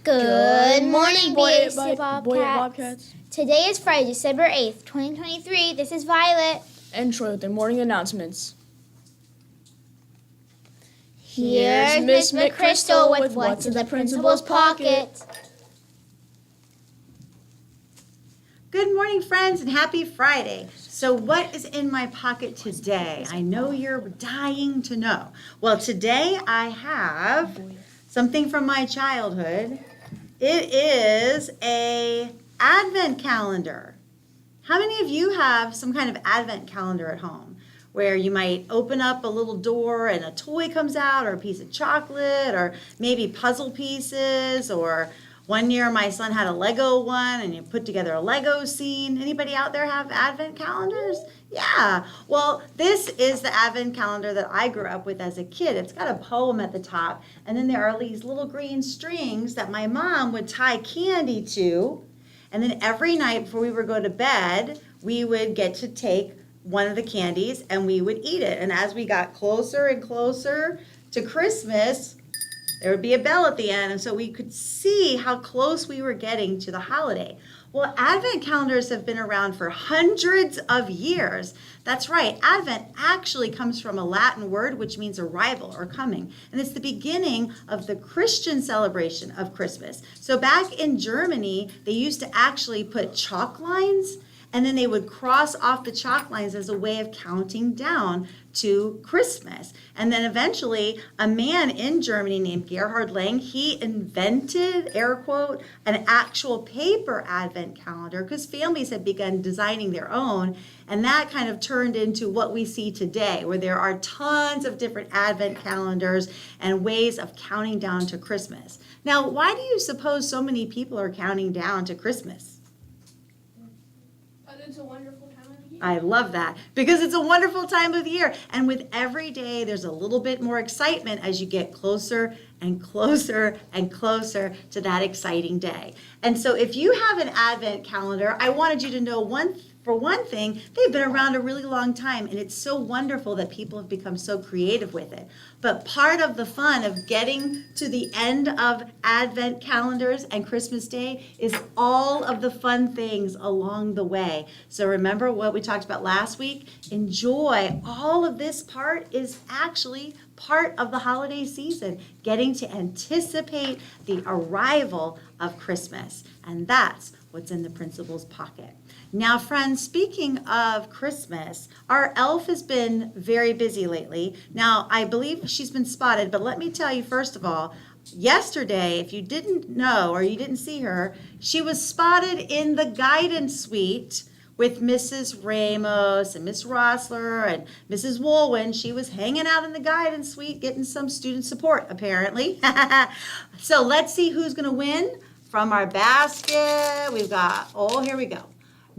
Good morning, Boy Bobcats. Bobcats. Today is Friday, December 8th, 2023. This is Violet. And Troy with the morning announcements. Here's Miss McChrystal with What's in the Principal's Pocket. Good morning, friends, and happy Friday. So what is in my pocket today? I know you're dying to know. Well, today I have something from my childhood. It is a advent calendar. How many of you have some kind of advent calendar at home where you might open up a little door and a toy comes out, or a piece of chocolate, or maybe puzzle pieces, or one year my son had a Lego one and you put together a Lego scene. Anybody out there have advent calendars? Yeah. Well, this is the advent calendar that I grew up with as a kid. It's got a poem at the top, and then there are these little green strings that my mom would tie candy to. And then every night before we would go to bed, we would get to take one of the candies and we would eat it. And as we got closer and closer to Christmas, there would be a bell at the end, and so we could see how close we were getting to the holiday. Well, Advent calendars have been around for hundreds of years. That's right, Advent actually comes from a Latin word which means arrival or coming, and it's the beginning of the Christian celebration of Christmas. So back in Germany, they used to actually put chalk lines, and then they would cross off the chalk lines as a way of counting down to Christmas. And then eventually a man in Germany named Gerhard Lang, he invented, air quote, an actual paper advent calendar because families had begun designing their own. And that kind of turned into what we see today, where there are tons of different advent calendars and ways of counting down to Christmas. Now, why do you suppose so many people are counting down to Christmas? It's a wonderful time of year. I love that because it's a wonderful time of year. And with every day, there's a little bit more excitement as you get closer and closer and closer to that exciting day. And so if you have an advent calendar, I wanted you to know for one thing, they've been around a really long time, and it's so wonderful that people have become so creative with it. But part of the fun of getting to the end of Advent calendars and Christmas Day is all of the fun things along the way. So remember what we talked about last week? Enjoy. All of this part is actually part of the holiday season, getting to anticipate the arrival of Christmas. And that's what's in the principal's pocket. Now, friends, speaking of Christmas, our elf has been very busy lately. Now, I believe she's been spotted, but let me tell you, first of all, yesterday, if you didn't know or you didn't see her, she was spotted in the guidance suite with Mrs. Ramos and Miss Rossler and Mrs. Woolwin. She was hanging out in the guidance suite getting some student support, apparently. So let's see who's going to win from our basket. We've got, here we go.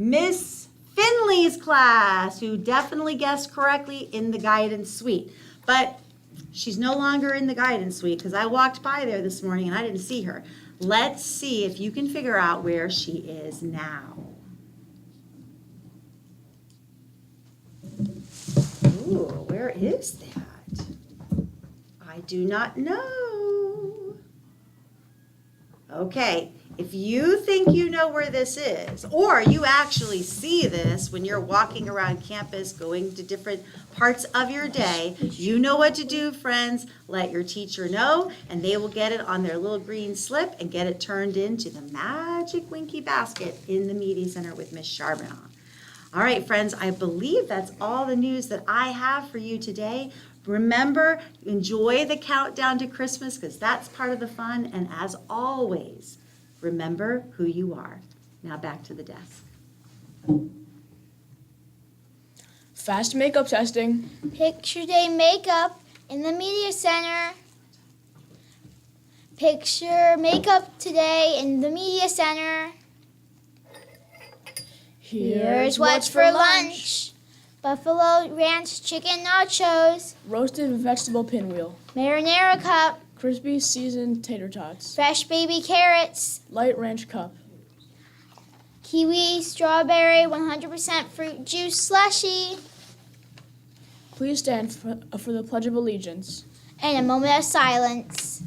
Miss Finley's class, who definitely guessed correctly in the guidance suite. But she's no longer in the guidance suite because I walked by there this morning and I didn't see her. Let's see if you can figure out where she is now. Ooh, where is that? I do not know. Okay. If you think you know where this is, or you actually see this when you're walking around campus, going to different parts of your day, you know what to do, friends. Let your teacher know, and they will get it on their little green slip and get it turned into the magic Winky basket in the Media Center with Miss Charbonneau. All right, friends, I believe that's all the news that I have for you today. Remember, enjoy the countdown to Christmas because that's part of the fun, and as always, remember who you are. Now back to the desk. Fast makeup testing. Picture Day makeup in the Media Center. Picture makeup today in the Media Center. Here's what's for lunch. Buffalo Ranch chicken nachos. Roasted vegetable pinwheel. Marinara cup. Crispy seasoned tater tots. Fresh baby carrots. Light ranch cup. Kiwi strawberry 100% fruit juice slushy. Please stand for the Pledge of Allegiance. And a moment of silence.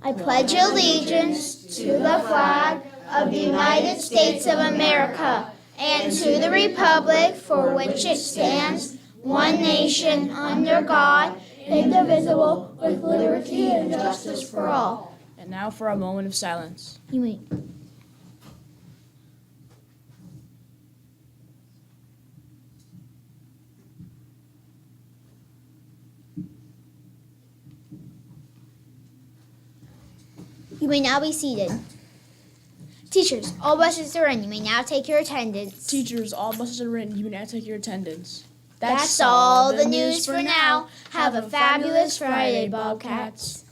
I pledge allegiance to the flag of the United States of America and to the republic for which it stands, one nation, under God, indivisible, with liberty and justice for all. And now for a moment of silence. You may. You may now be seated. Teachers, all buses are in. You may now take your attendance. Teachers, all buses are in. You may now take your attendance. That's all the news for now. Have a fabulous Friday, Bobcats.